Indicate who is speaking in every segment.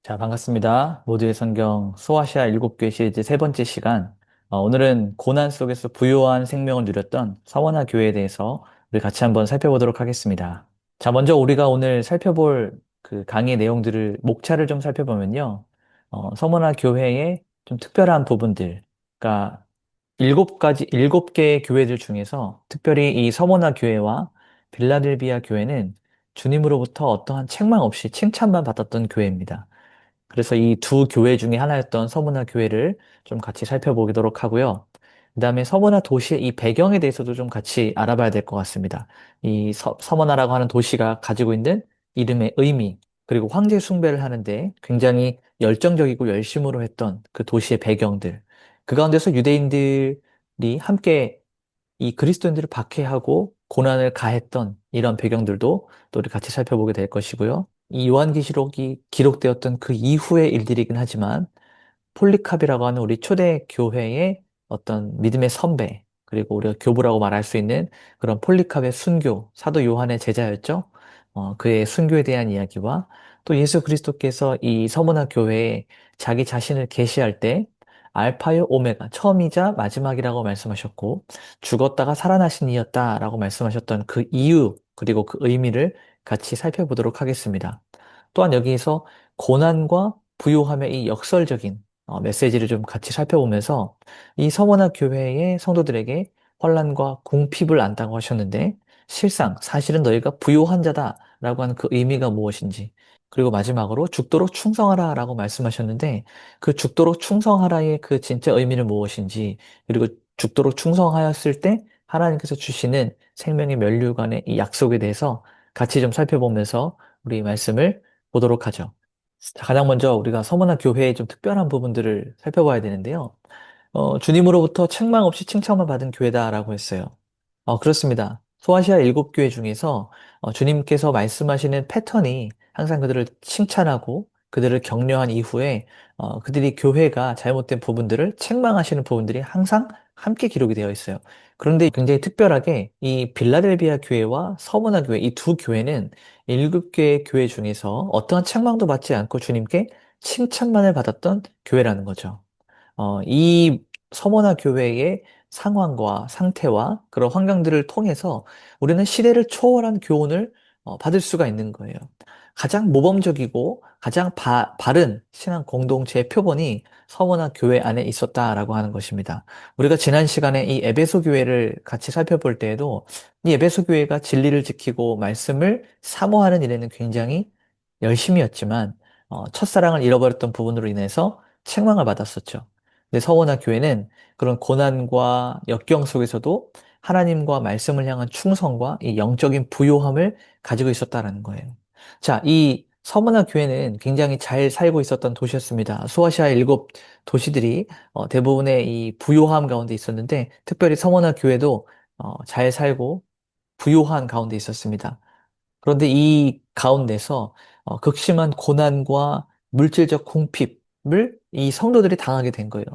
Speaker 1: 자, 반갑습니다. 모두의 성경 소아시아 7개 시리즈 세 번째 시간. 오늘은 고난 속에서 부요한 생명을 누렸던 서머나 교회에 대해서 우리 같이 한번 살펴보도록 하겠습니다. 자, 먼저 우리가 오늘 살펴볼 그 강의 내용들을 목차를 좀 살펴보면요. 서머나 교회의 좀 특별한 부분들, 그러니까 7개의 교회들 중에서 특별히 이 서머나 교회와 빌라델비아 교회는 주님으로부터 어떠한 책망 없이 칭찬만 받았던 교회입니다. 그래서 이 두 교회 중에 하나였던 서문화 교회를 좀 같이 살펴보도록 하고요. 그다음에 서문화 도시의 이 배경에 대해서도 좀 같이 알아봐야 될 것 같습니다. 이 서문화라고 하는 도시가 가지고 있는 이름의 의미, 그리고 황제 숭배를 하는데 굉장히 열정적이고 열심으로 했던 그 도시의 배경들. 그 가운데서 유대인들이 함께 이 그리스도인들을 박해하고 고난을 가했던 이런 배경들도 또 우리 같이 살펴보게 될 것이고요. 이 요한계시록이 기록되었던 그 이후의 일들이긴 하지만 폴리캅이라고 하는 우리 초대 교회의 어떤 믿음의 선배, 그리고 우리가 교부라고 말할 수 있는 그런 폴리캅의 순교, 사도 요한의 제자였죠. 그의 순교에 대한 이야기와 또 예수 그리스도께서 이 서문화 교회에 자기 자신을 계시할 때 알파요 오메가, 처음이자 마지막이라고 말씀하셨고 죽었다가 살아나신 이였다라고 말씀하셨던 그 이유, 그리고 그 의미를 같이 살펴보도록 하겠습니다. 또한 여기에서 고난과 부요함의 이 역설적인 메시지를 좀 같이 살펴보면서 이 서머나 교회의 성도들에게 환난과 궁핍을 안다고 하셨는데 실상 사실은 너희가 부요한 자다라고 하는 그 의미가 무엇인지, 그리고 마지막으로 죽도록 충성하라라고 말씀하셨는데 그 죽도록 충성하라의 그 진짜 의미는 무엇인지, 그리고 죽도록 충성하였을 때 하나님께서 주시는 생명의 면류관의 이 약속에 대해서 같이 좀 살펴보면서 우리 말씀을 보도록 하죠. 자, 가장 먼저 우리가 서머나 교회의 좀 특별한 부분들을 살펴봐야 되는데요. 주님으로부터 책망 없이 칭찬만 받은 교회다라고 했어요. 그렇습니다. 소아시아 7교회 중에서 주님께서 말씀하시는 패턴이 항상 그들을 칭찬하고 그들을 격려한 이후에 그들이 교회가 잘못된 부분들을 책망하시는 부분들이 항상 함께 기록이 되어 있어요. 그런데 굉장히 특별하게 이 빌라델비아 교회와 서머나 교회 이 두 교회는 7개의 교회 중에서 어떠한 책망도 받지 않고 주님께 칭찬만을 받았던 교회라는 거죠. 이 서머나 교회의 상황과 상태와 그런 환경들을 통해서 우리는 시대를 초월한 교훈을 받을 수가 있는 거예요. 가장 모범적이고 가장 바른 신앙 공동체의 표본이 서머나 교회 안에 있었다라고 하는 것입니다. 우리가 지난 시간에 이 에베소 교회를 같이 살펴볼 때에도 이 에베소 교회가 진리를 지키고 말씀을 사모하는 일에는 굉장히 열심이었지만 첫사랑을 잃어버렸던 부분으로 인해서 책망을 받았었죠. 근데 서원화 교회는 그런 고난과 역경 속에서도 하나님과 말씀을 향한 충성과 이 영적인 부요함을 가지고 있었다라는 거예요. 자, 이 서문화 교회는 굉장히 잘 살고 있었던 도시였습니다. 소아시아 7도시들이 대부분의 이 부요함 가운데 있었는데, 특별히 서문화 교회도 잘 살고 부요한 가운데 있었습니다. 그런데 이 가운데서 극심한 고난과 물질적 궁핍을 이 성도들이 당하게 된 거예요.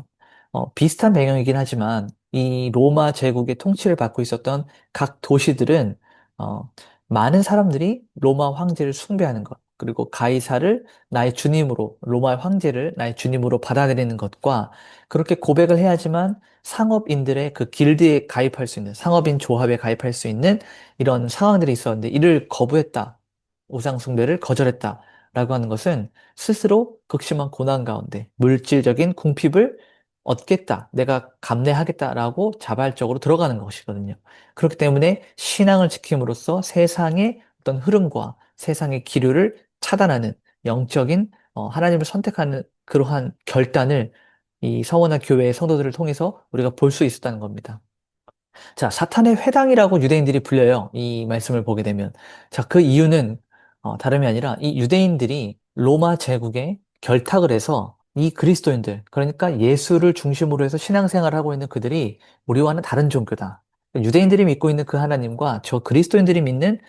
Speaker 1: 비슷한 배경이긴 하지만 이 로마 제국의 통치를 받고 있었던 각 도시들은 어, 많은 사람들이 로마 황제를 숭배하는 것, 그리고 가이사를 나의 주님으로, 로마 황제를 나의 주님으로 받아들이는 것과 그렇게 고백을 해야지만 상업인들의 그 길드에 가입할 수 있는, 상업인 조합에 가입할 수 있는 이런 상황들이 있었는데 이를 거부했다. 우상 숭배를 거절했다. 라고 하는 것은 스스로 극심한 고난 가운데 물질적인 궁핍을 얻겠다. 내가 감내하겠다라고 자발적으로 들어가는 것이거든요. 그렇기 때문에 신앙을 지킴으로써 세상의 어떤 흐름과 세상의 기류를 차단하는 영적인 하나님을 선택하는 그러한 결단을 이 서원화 교회의 성도들을 통해서 우리가 볼 수 있었다는 겁니다. 자, 사탄의 회당이라고 유대인들이 불려요. 이 말씀을 보게 되면. 자, 그 이유는 다름이 아니라 이 유대인들이 로마 제국에 결탁을 해서 이 그리스도인들, 그러니까 예수를 중심으로 해서 신앙생활을 하고 있는 그들이 우리와는 다른 종교다. 유대인들이 믿고 있는 그 하나님과 저 그리스도인들이 믿는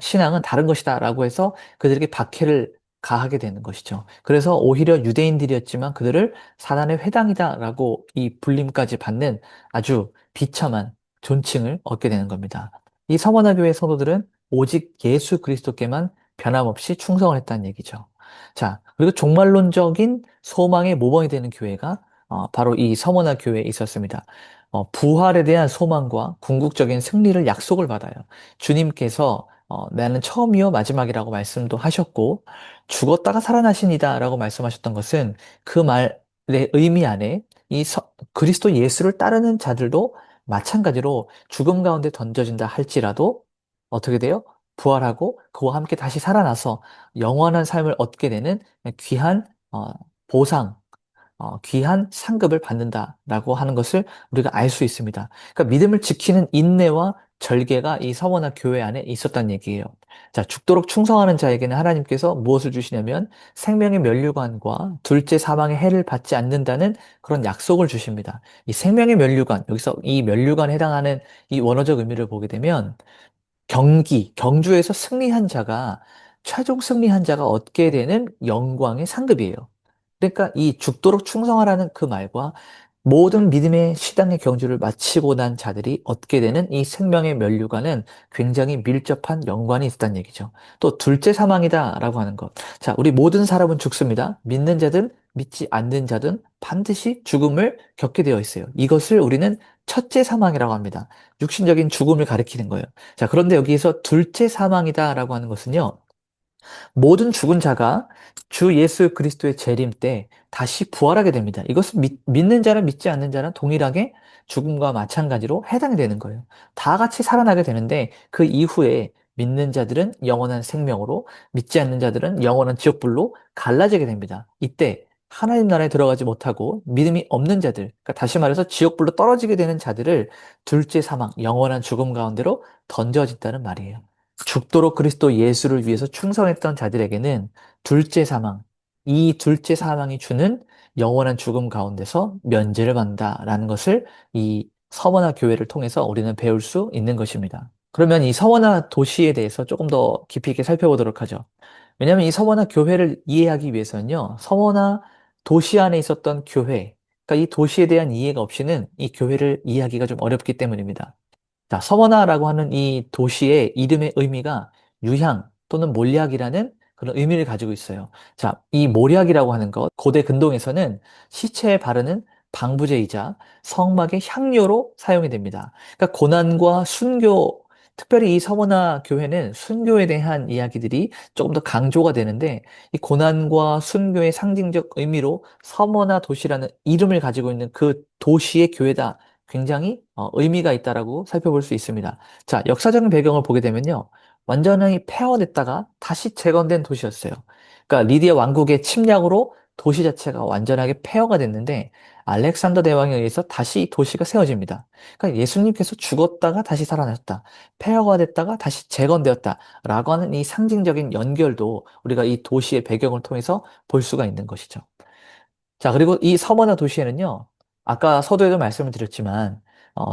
Speaker 1: 신앙은 다른 것이다라고 해서 그들에게 박해를 가하게 되는 것이죠. 그래서 오히려 유대인들이었지만 그들을 사단의 회당이다라고 이 불림까지 받는 아주 비참한 존칭을 얻게 되는 겁니다. 이 서머나 교회 성도들은 오직 예수 그리스도께만 변함없이 충성을 했다는 얘기죠. 자, 그리고 종말론적인 소망의 모범이 되는 교회가 바로 이 서머나 교회에 있었습니다. 부활에 대한 소망과 궁극적인 승리를 약속을 받아요. 주님께서 나는 처음이요 마지막이라고 말씀도 하셨고 죽었다가 살아나신이다라고 말씀하셨던 것은 그 말의 의미 안에 그리스도 예수를 따르는 자들도 마찬가지로 죽음 가운데 던져진다 할지라도 어떻게 돼요? 부활하고 그와 함께 다시 살아나서 영원한 삶을 얻게 되는 귀한 보상, 귀한 상급을 받는다라고 하는 것을 우리가 알 수 있습니다. 그러니까 믿음을 지키는 인내와 절개가 이 서머나 교회 안에 있었다는 얘기예요. 자, 죽도록 충성하는 자에게는 하나님께서 무엇을 주시냐면 생명의 면류관과 둘째 사망의 해를 받지 않는다는 그런 약속을 주십니다. 이 생명의 면류관, 여기서 이 면류관에 해당하는 이 원어적 의미를 보게 되면 경주에서 승리한 자가, 최종 승리한 자가 얻게 되는 영광의 상급이에요. 그러니까 이 죽도록 충성하라는 그 말과 모든 믿음의 시당의 경주를 마치고 난 자들이 얻게 되는 이 생명의 면류관은 굉장히 밀접한 연관이 있다는 얘기죠. 또 둘째 사망이다라고 하는 것. 자, 우리 모든 사람은 죽습니다. 믿는 자든 믿지 않는 자든 반드시 죽음을 겪게 되어 있어요. 이것을 우리는 첫째 사망이라고 합니다. 육신적인 죽음을 가리키는 거예요. 자, 그런데 여기에서 둘째 사망이다라고 하는 것은요. 모든 죽은 자가 주 예수 그리스도의 재림 때 다시 부활하게 됩니다. 이것은 믿는 자는 믿지 않는 자는 동일하게 죽음과 마찬가지로 해당이 되는 거예요. 다 같이 살아나게 되는데 그 이후에 믿는 자들은 영원한 생명으로 믿지 않는 자들은 영원한 지옥불로 갈라지게 됩니다. 이때 하나님 나라에 들어가지 못하고 믿음이 없는 자들, 그러니까 다시 말해서 지옥불로 떨어지게 되는 자들을 둘째 사망, 영원한 죽음 가운데로 던져진다는 말이에요. 죽도록 그리스도 예수를 위해서 충성했던 자들에게는 둘째 사망, 이 둘째 사망이 주는 영원한 죽음 가운데서 면제를 받는다라는 것을 이 서머나 교회를 통해서 우리는 배울 수 있는 것입니다. 그러면 이 서머나 도시에 대해서 조금 더 깊이 있게 살펴보도록 하죠. 왜냐하면 이 서머나 교회를 이해하기 위해서는요, 서머나 도시 안에 있었던 교회, 그러니까 이 도시에 대한 이해가 없이는 이 교회를 이해하기가 좀 어렵기 때문입니다. 자, 서머나라고 하는 이 도시의 이름의 의미가 유향 또는 몰약이라는 그런 의미를 가지고 있어요. 자, 이 몰약이라고 하는 것, 고대 근동에서는 시체에 바르는 방부제이자 성막의 향료로 사용이 됩니다. 그러니까 고난과 순교, 특별히 이 서머나 교회는 순교에 대한 이야기들이 조금 더 강조가 되는데 이 고난과 순교의 상징적 의미로 서머나 도시라는 이름을 가지고 있는 그 도시의 교회다. 굉장히 의미가 있다라고 살펴볼 수 있습니다. 자, 역사적인 배경을 보게 되면요. 완전히 폐허됐다가 다시 재건된 도시였어요. 그러니까 리디아 왕국의 침략으로 도시 자체가 완전하게 폐허가 됐는데 알렉산더 대왕에 의해서 다시 이 도시가 세워집니다. 그러니까 예수님께서 죽었다가 다시 살아나셨다. 폐허가 됐다가 다시 재건되었다라고 하는 이 상징적인 연결도 우리가 이 도시의 배경을 통해서 볼 수가 있는 것이죠. 자, 그리고 이 서머나 도시에는요, 아까 서두에도 말씀을 드렸지만,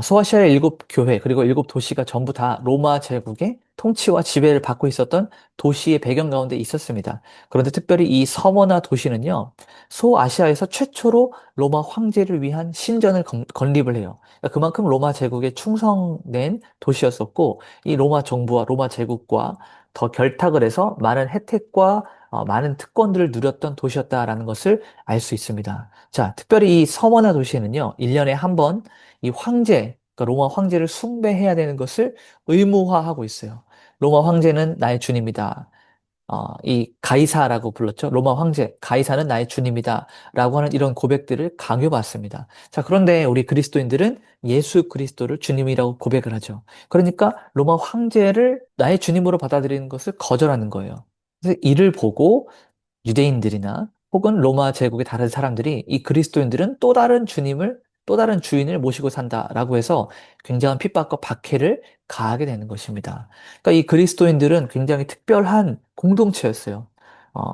Speaker 1: 소아시아의 일곱 교회, 그리고 일곱 도시가 전부 다 로마 제국의 통치와 지배를 받고 있었던 도시의 배경 가운데 있었습니다. 그런데 특별히 이 서머나 도시는요, 소아시아에서 최초로 로마 황제를 위한 신전을 건립을 해요. 그러니까 그만큼 로마 제국에 충성된 도시였었고, 이 로마 정부와 로마 제국과 더 결탁을 해서 많은 혜택과 많은 특권들을 누렸던 도시였다라는 것을 알 수 있습니다. 자, 특별히 이 서머나 도시에는요, 1년에 한 번 이 황제, 그러니까 로마 황제를 숭배해야 되는 것을 의무화하고 있어요. 로마 황제는 나의 주님이다. 이 가이사라고 불렀죠. 로마 황제, 가이사는 나의 주님이다. 라고 하는 이런 고백들을 강요받습니다. 자, 그런데 우리 그리스도인들은 예수 그리스도를 주님이라고 고백을 하죠. 그러니까 로마 황제를 나의 주님으로 받아들이는 것을 거절하는 거예요. 그래서 이를 보고 유대인들이나 혹은 로마 제국의 다른 사람들이 이 그리스도인들은 또 다른 주님을, 또 다른 주인을 모시고 산다라고 해서 굉장한 핍박과 박해를 가하게 되는 것입니다. 그러니까 이 그리스도인들은 굉장히 특별한 공동체였어요. 어,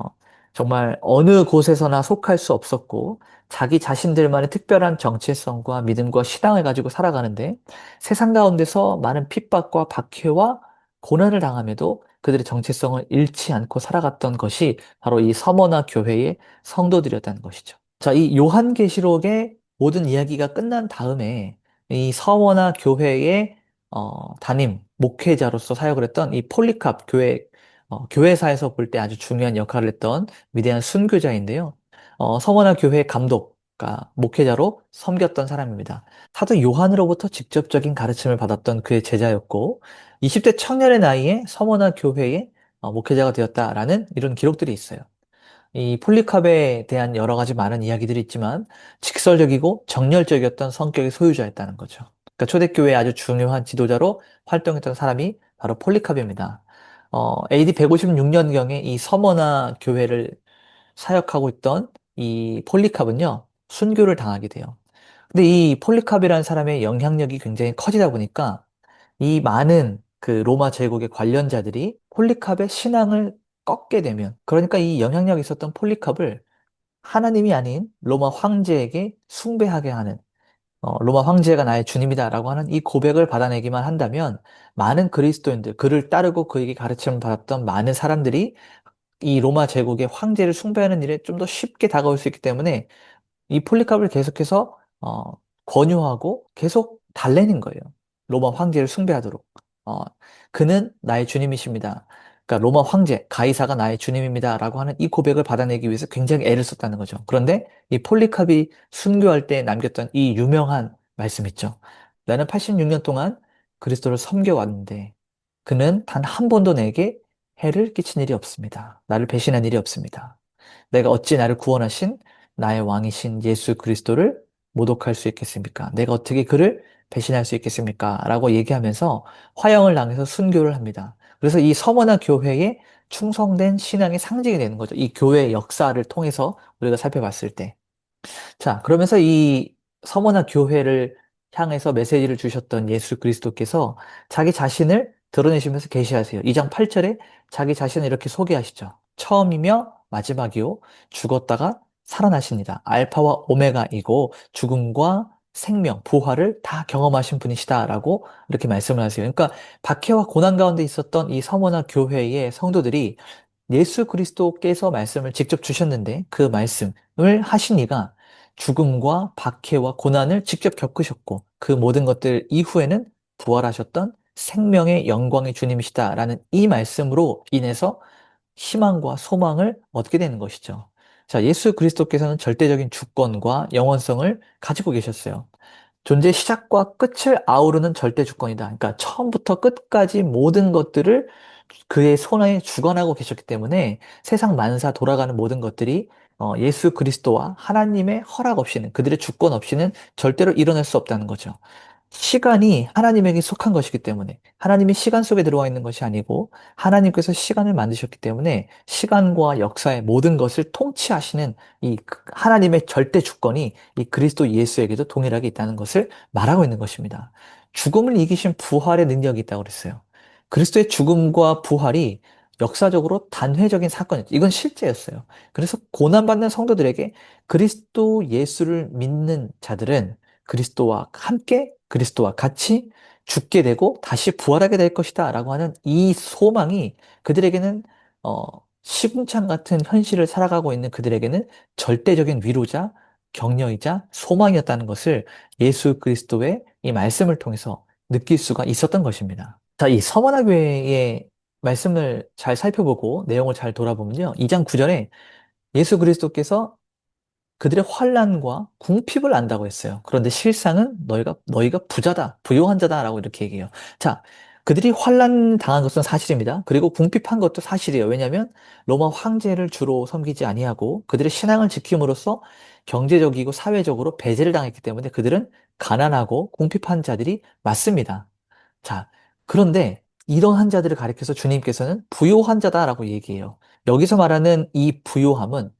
Speaker 1: 정말 어느 곳에서나 속할 수 없었고 자기 자신들만의 특별한 정체성과 믿음과 신앙을 가지고 살아가는데 세상 가운데서 많은 핍박과 박해와 고난을 당함에도 그들의 정체성을 잃지 않고 살아갔던 것이 바로 이 서머나 교회의 성도들이었다는 것이죠. 자, 이 요한계시록의 모든 이야기가 끝난 다음에 이 서머나 교회의 담임, 목회자로서 사역을 했던 이 폴리캅 교회 교회사에서 볼 때 아주 중요한 역할을 했던 위대한 순교자인데요. 서머나 교회 감독과 목회자로 섬겼던 사람입니다. 사도 요한으로부터 직접적인 가르침을 받았던 그의 제자였고, 20대 청년의 나이에 서머나 교회의 목회자가 되었다라는 이런 기록들이 있어요. 이 폴리캅에 대한 여러 가지 많은 이야기들이 있지만 직설적이고 정열적이었던 성격의 소유자였다는 거죠. 그러니까 초대교회의 아주 중요한 지도자로 활동했던 사람이 바로 폴리캅입니다. AD 156년경에 이 서머나 교회를 사역하고 있던 이 폴리캅은요, 순교를 당하게 돼요. 근데 이 폴리캅이라는 사람의 영향력이 굉장히 커지다 보니까 이 많은 그 로마 제국의 관련자들이 폴리캅의 신앙을 꺾게 되면, 그러니까 이 영향력이 있었던 폴리캅을 하나님이 아닌 로마 황제에게 숭배하게 하는, 로마 황제가 나의 주님이다라고 하는 이 고백을 받아내기만 한다면 많은 그리스도인들, 그를 따르고 그에게 가르침을 받았던 많은 사람들이 이 로마 제국의 황제를 숭배하는 일에 좀 더 쉽게 다가올 수 있기 때문에 이 폴리캅을 계속해서 권유하고 계속 달래는 거예요. 로마 황제를 숭배하도록. 어, 그는 나의 주님이십니다. 그러니까 로마 황제, 가이사가 나의 주님입니다라고 하는 이 고백을 받아내기 위해서 굉장히 애를 썼다는 거죠. 그런데 이 폴리캅이 순교할 때 남겼던 이 유명한 말씀 있죠. 나는 86년 동안 그리스도를 섬겨왔는데 그는 단 한 번도 내게 해를 끼친 일이 없습니다. 나를 배신한 일이 없습니다. 내가 어찌 나를 구원하신 나의 왕이신 예수 그리스도를 모독할 수 있겠습니까? 내가 어떻게 그를 배신할 수 있겠습니까? 라고 얘기하면서 화형을 당해서 순교를 합니다. 그래서 이 서머나 교회에 충성된 신앙의 상징이 되는 거죠. 이 교회의 역사를 통해서 우리가 살펴봤을 때. 자, 그러면서 이 서머나 교회를 향해서 메시지를 주셨던 예수 그리스도께서 자기 자신을 드러내시면서 계시하세요. 2장 8절에 자기 자신을 이렇게 소개하시죠. 처음이며 마지막이요. 죽었다가 살아나십니다. 알파와 오메가이고 죽음과 생명, 부활을 다 경험하신 분이시다라고 이렇게 말씀을 하세요. 그러니까 박해와 고난 가운데 있었던 이 서머나 교회의 성도들이 예수 그리스도께서 말씀을 직접 주셨는데 그 말씀을 하신 이가 죽음과 박해와 고난을 직접 겪으셨고 그 모든 것들 이후에는 부활하셨던 생명의 영광의 주님이시다라는 이 말씀으로 인해서 희망과 소망을 얻게 되는 것이죠. 자, 예수 그리스도께서는 절대적인 주권과 영원성을 가지고 계셨어요. 존재의 시작과 끝을 아우르는 절대 주권이다. 그러니까 처음부터 끝까지 모든 것들을 그의 손에 주관하고 계셨기 때문에 세상 만사 돌아가는 모든 것들이 예수 그리스도와 하나님의 허락 없이는, 그들의 주권 없이는 절대로 일어날 수 없다는 거죠. 시간이 하나님에게 속한 것이기 때문에 하나님이 시간 속에 들어와 있는 것이 아니고 하나님께서 시간을 만드셨기 때문에 시간과 역사의 모든 것을 통치하시는 이 하나님의 절대 주권이 이 그리스도 예수에게도 동일하게 있다는 것을 말하고 있는 것입니다. 죽음을 이기신 부활의 능력이 있다고 그랬어요. 그리스도의 죽음과 부활이 역사적으로 단회적인 사건이었죠. 이건 실제였어요. 그래서 고난받는 성도들에게 그리스도 예수를 믿는 자들은 그리스도와 함께 그리스도와 같이 죽게 되고 다시 부활하게 될 것이다 라고 하는 이 소망이 그들에게는 어, 시궁창 같은 현실을 살아가고 있는 그들에게는 절대적인 위로자, 격려이자 소망이었다는 것을 예수 그리스도의 이 말씀을 통해서 느낄 수가 있었던 것입니다. 자, 이 서머나 교회의 말씀을 잘 살펴보고 내용을 잘 돌아보면요. 2장 9절에 예수 그리스도께서 그들의 환난과 궁핍을 안다고 했어요. 그런데 실상은 너희가 부자다, 부요한 자다라고 이렇게 얘기해요. 자, 그들이 환난 당한 것은 사실입니다. 그리고 궁핍한 것도 사실이에요. 왜냐하면 로마 황제를 주로 섬기지 아니하고 그들의 신앙을 지킴으로써 경제적이고 사회적으로 배제를 당했기 때문에 그들은 가난하고 궁핍한 자들이 맞습니다. 자, 그런데 이러한 자들을 가리켜서 주님께서는 부요한 자다라고 얘기해요. 여기서 말하는 이 부요함은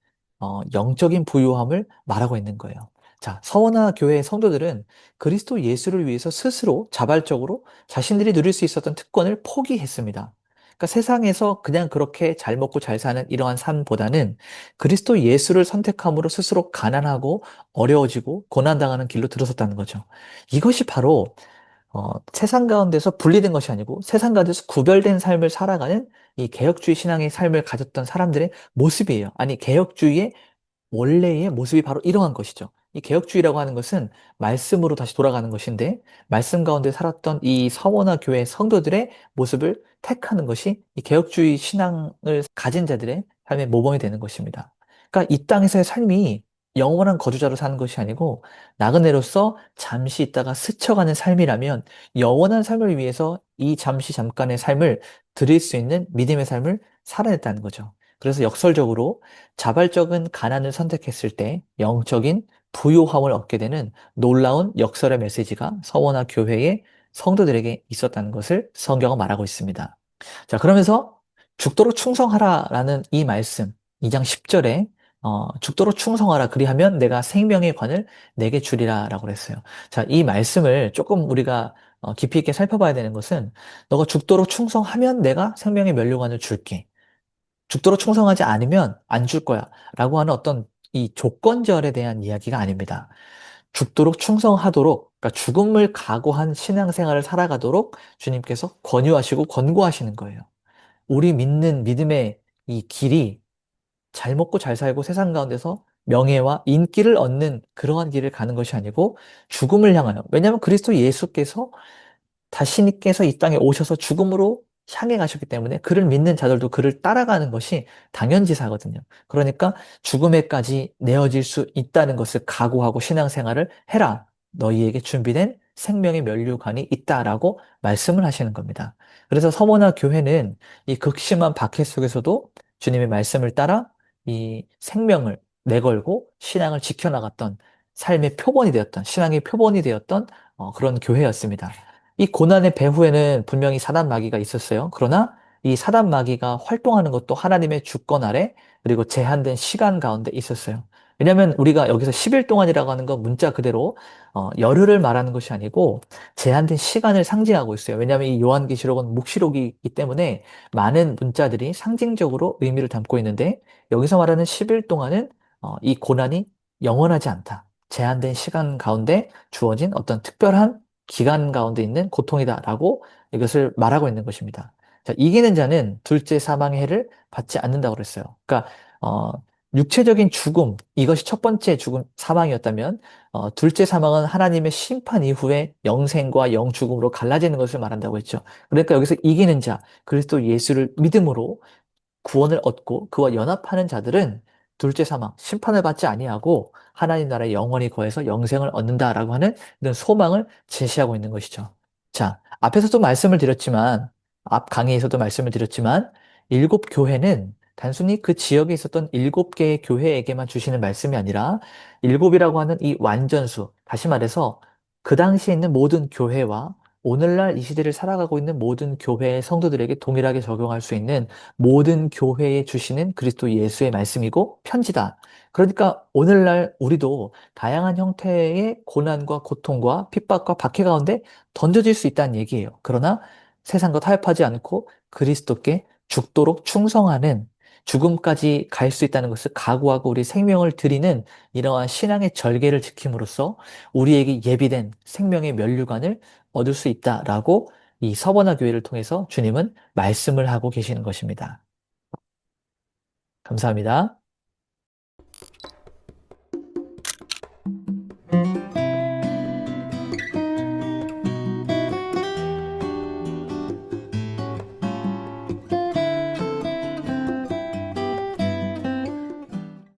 Speaker 1: 영적인 부요함을 말하고 있는 거예요. 자, 서원나 교회의 성도들은 그리스도 예수를 위해서 스스로 자발적으로 자신들이 누릴 수 있었던 특권을 포기했습니다. 그러니까 세상에서 그냥 그렇게 잘 먹고 잘 사는 이러한 삶보다는 그리스도 예수를 선택함으로 스스로 가난하고 어려워지고 고난당하는 길로 들어섰다는 거죠. 이것이 바로 세상 가운데서 분리된 것이 아니고 세상 가운데서 구별된 삶을 살아가는 이 개혁주의 신앙의 삶을 가졌던 사람들의 모습이에요. 아니, 개혁주의의 원래의 모습이 바로 이러한 것이죠. 이 개혁주의라고 하는 것은 말씀으로 다시 돌아가는 것인데, 말씀 가운데 살았던 이 서원화 교회 성도들의 모습을 택하는 것이 이 개혁주의 신앙을 가진 자들의 삶의 모범이 되는 것입니다. 그러니까 이 땅에서의 삶이 영원한 거주자로 사는 것이 아니고 나그네로서 잠시 있다가 스쳐가는 삶이라면 영원한 삶을 위해서 이 잠시 잠깐의 삶을 드릴 수 있는 믿음의 삶을 살아냈다는 거죠. 그래서 역설적으로 자발적인 가난을 선택했을 때 영적인 부요함을 얻게 되는 놀라운 역설의 메시지가 서원화 교회의 성도들에게 있었다는 것을 성경은 말하고 있습니다. 자, 그러면서 죽도록 충성하라라는 이 말씀, 2장 10절에 죽도록 충성하라 그리하면 내가 생명의 관을 내게 주리라 라고 그랬어요. 자, 이 말씀을 조금 우리가 깊이 있게 살펴봐야 되는 것은 너가 죽도록 충성하면 내가 생명의 면류관을 줄게. 죽도록 충성하지 않으면 안 줄 거야. 라고 하는 어떤 이 조건절에 대한 이야기가 아닙니다. 죽도록 충성하도록, 그러니까 죽음을 각오한 신앙생활을 살아가도록 주님께서 권유하시고 권고하시는 거예요. 우리 믿는 믿음의 이 길이 잘 먹고 잘 살고 세상 가운데서 명예와 인기를 얻는 그러한 길을 가는 것이 아니고 죽음을 향하여. 왜냐하면 그리스도 예수께서 다시님께서 이 땅에 오셔서 죽음으로 향해 가셨기 때문에 그를 믿는 자들도 그를 따라가는 것이 당연지사거든요. 그러니까 죽음에까지 내어질 수 있다는 것을 각오하고 신앙생활을 해라. 너희에게 준비된 생명의 면류관이 있다라고 말씀을 하시는 겁니다. 그래서 서머나 교회는 이 극심한 박해 속에서도 주님의 말씀을 따라 이 생명을 내걸고 신앙을 지켜나갔던 삶의 표본이 되었던, 신앙의 표본이 되었던 그런 교회였습니다. 이 고난의 배후에는 분명히 사단 마귀가 있었어요. 그러나 이 사단 마귀가 활동하는 것도 하나님의 주권 아래 그리고 제한된 시간 가운데 있었어요. 왜냐하면 우리가 여기서 10일 동안이라고 하는 건 문자 그대로 열흘을 말하는 것이 아니고 제한된 시간을 상징하고 있어요. 왜냐하면 이 요한계시록은 묵시록이기 때문에 많은 문자들이 상징적으로 의미를 담고 있는데 여기서 말하는 10일 동안은 이 고난이 영원하지 않다. 제한된 시간 가운데 주어진 어떤 특별한 기간 가운데 있는 고통이다라고 이것을 말하고 있는 것입니다. 자, 이기는 자는 둘째 사망의 해를 받지 않는다고 그랬어요. 그러니까 육체적인 죽음, 이것이 첫 번째 죽음, 사망이었다면 둘째 사망은 하나님의 심판 이후에 영생과 영죽음으로 갈라지는 것을 말한다고 했죠. 그러니까 여기서 이기는 자, 그리스도 예수를 믿음으로 구원을 얻고 그와 연합하는 자들은 둘째 사망, 심판을 받지 아니하고 하나님 나라에 영원히 거해서 영생을 얻는다라고 하는 이런 소망을 제시하고 있는 것이죠. 자, 앞에서도 말씀을 드렸지만, 앞 강의에서도 말씀을 드렸지만, 일곱 교회는 단순히 그 지역에 있었던 일곱 개의 교회에게만 주시는 말씀이 아니라, 일곱이라고 하는 이 완전수, 다시 말해서 그 당시에 있는 모든 교회와 오늘날 이 시대를 살아가고 있는 모든 교회의 성도들에게 동일하게 적용할 수 있는 모든 교회에 주시는 그리스도 예수의 말씀이고 편지다. 그러니까 오늘날 우리도 다양한 형태의 고난과 고통과 핍박과 박해 가운데 던져질 수 있다는 얘기예요. 그러나 세상과 타협하지 않고 그리스도께 죽도록 충성하는 죽음까지 갈 수 있다는 것을 각오하고 우리 생명을 드리는 이러한 신앙의 절개를 지킴으로써 우리에게 예비된 생명의 면류관을 얻을 수 있다라고 이 서번화 교회를 통해서 주님은 말씀을 하고 계시는 것입니다. 감사합니다.